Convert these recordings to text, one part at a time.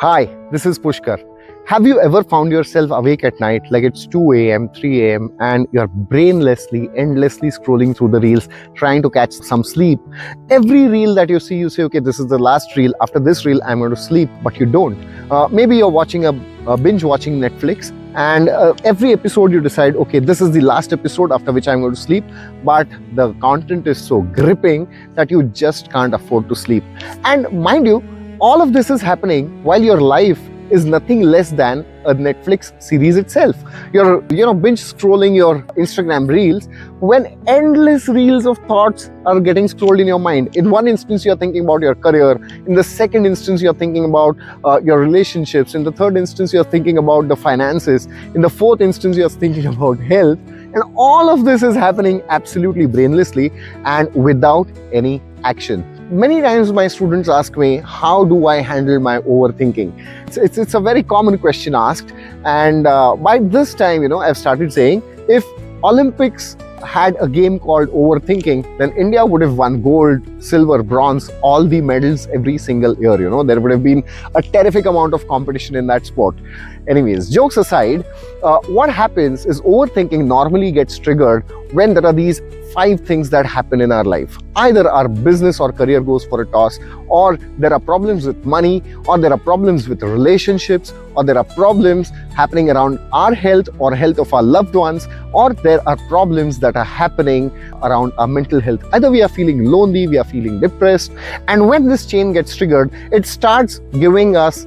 Hi, this is Pushkar. Have you ever found yourself awake at night like it's 2 a.m., 3 a.m., and you're brainlessly, endlessly scrolling through the reels, trying to catch some sleep? Every reel that you see, you say, okay, this is the last reel. After this reel, I'm going to sleep, but you don't. Maybe you're watching binge watching Netflix, and every episode you decide, okay, this is the last episode after which I'm going to sleep, but the content is so gripping that you just can't afford to sleep. And mind you, all of this is happening while your life is nothing less than a Netflix series itself. You're binge scrolling your Instagram reels when endless reels of thoughts are getting scrolled in your mind. In one instance, you're thinking about your career. In the second instance, you're thinking about your relationships. In the third instance, you're thinking about the finances. In the fourth instance, you're thinking about health. And all of this is happening absolutely brainlessly and without any action. Many times my students ask me, how do I handle my overthinking? It's a very common question asked. And by this time, I've started saying, if Olympics had a game called overthinking, then India would have won gold, silver, bronze, all the medals every single year. There would have been a terrific amount of competition in that sport. Anyways, jokes aside, what happens is overthinking normally gets triggered when there are these 5 things that happen in our life. Either our business or career goes for a toss, or there are problems with money, or there are problems with relationships, or there are problems happening around our health or health of our loved ones, or there are problems that are happening around our mental health. Either we are feeling lonely, we are feeling depressed, and when this chain gets triggered, it starts giving us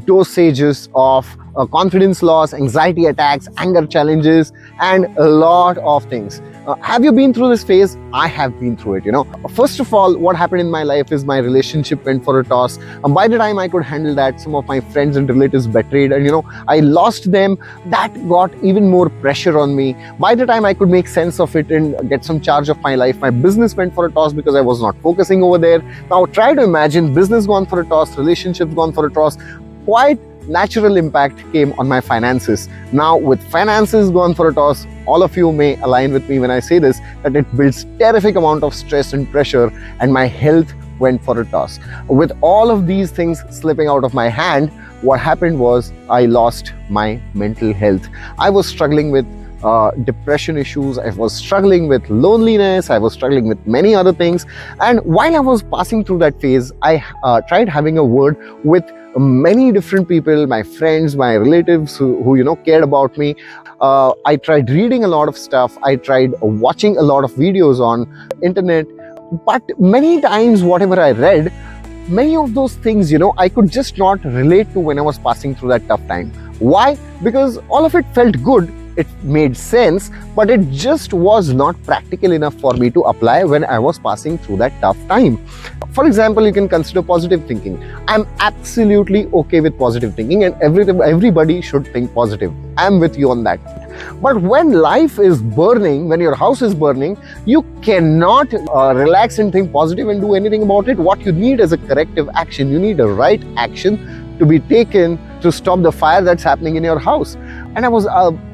dosages of confidence loss, anxiety attacks, anger challenges, and a lot of things. Have you been through this phase? I have been through it. First of all, what happened in my life is my relationship went for a toss. And by the time I could handle that, some of my friends and relatives betrayed, and I lost them. That got even more pressure on me. By the time I could make sense of it and get some charge of my life, my business went for a toss because I was not focusing over there. Now try to imagine business gone for a toss, relationships gone for a toss. Quite natural impact came on my finances. Now with finances gone for a toss, all of you may align with me when I say this, that it builds terrific amount of stress and pressure, and my health went for a toss. With all of these things slipping out of my hand, what happened was I lost my mental health. I was struggling with depression issues, I was struggling with loneliness, I was struggling with many other things. And while I was passing through that phase, I tried having a word with many different people, my friends, my relatives who cared about me. I tried reading a lot of stuff. I tried watching a lot of videos on internet. But many times, whatever I read, many of those things, I could just not relate to when I was passing through that tough time. Why? Because all of it felt good. It made sense, but it just was not practical enough for me to apply when I was passing through that tough time. For example, you can consider positive thinking. I'm absolutely okay with positive thinking, and everybody should think positive. I'm with you on that. But when life is burning, when your house is burning, you cannot relax and think positive and do anything about it. What you need is a corrective action. You need a right action to be taken to stop the fire that's happening in your house. And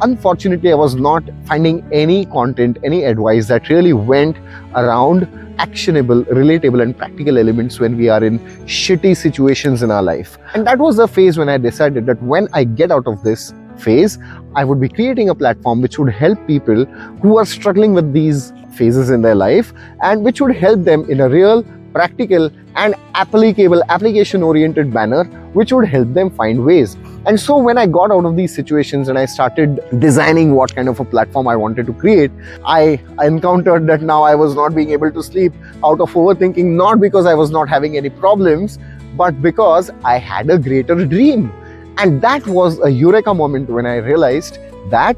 unfortunately, I was not finding any content, any advice that really went around actionable, relatable, and practical elements when we are in shitty situations in our life. And that was the phase when I decided that when I get out of this phase, I would be creating a platform which would help people who are struggling with these phases in their life, and which would help them in a real, practical, and applicable, application-oriented manner, which would help them find ways. And so when I got out of these situations and I started designing what kind of a platform I wanted to create, I encountered that now I was not being able to sleep out of overthinking, not because I was not having any problems, but because I had a greater dream. And that was a eureka moment when I realized that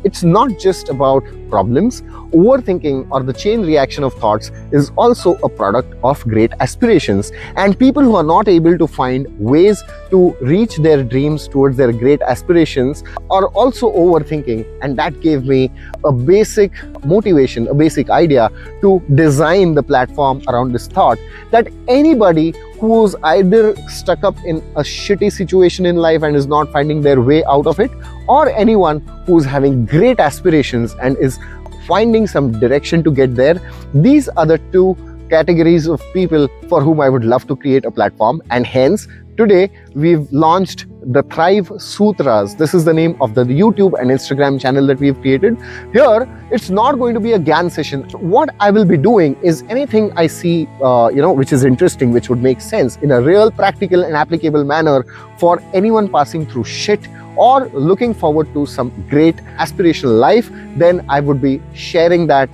it's not just about problems. Overthinking, or the chain reaction of thoughts, is also a product of great aspirations. And people who are not able to find ways to reach their dreams towards their great aspirations are also overthinking. And that gave me a basic motivation, a basic idea to design the platform around this thought, that anybody who's either stuck up in a shitty situation in life and is not finding their way out of it, or anyone who's having great aspirations and is finding some direction to get there, these are the 2 categories of people for whom I would love to create a platform, and hence Today, we've launched the Thrive Sutras. This is the name of the YouTube and Instagram channel that we've created. Here, it's not going to be a Gyan session. What I will be doing is anything I see, which is interesting, which would make sense in a real, practical and applicable manner for anyone passing through shit or looking forward to some great aspirational life, then I would be sharing that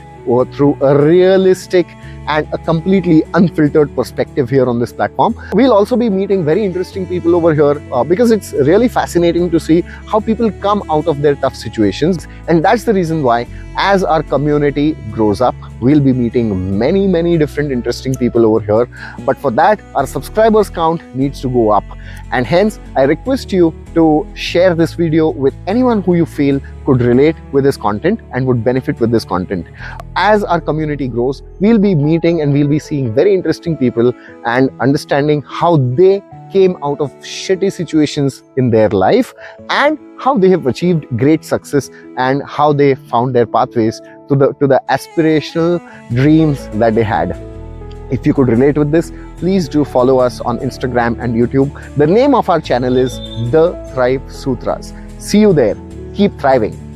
through a realistic and a completely unfiltered perspective here on this platform. We'll also be meeting very interesting people over here because it's really fascinating to see how people come out of their tough situations. And that's the reason why, as our community grows up, we'll be meeting many different interesting people over here. But for that, our subscribers count needs to go up. And hence, I request you to share this video with anyone who you feel could relate with this content and would benefit with this content. As our community grows, we'll be meeting and we'll be seeing very interesting people and understanding how they came out of shitty situations in their life and how they have achieved great success and how they found their pathways to the aspirational dreams that they had. If you could relate with this, please do follow us on Instagram and YouTube. The name of our channel is The Thrive Sutras. See you there. Keep thriving.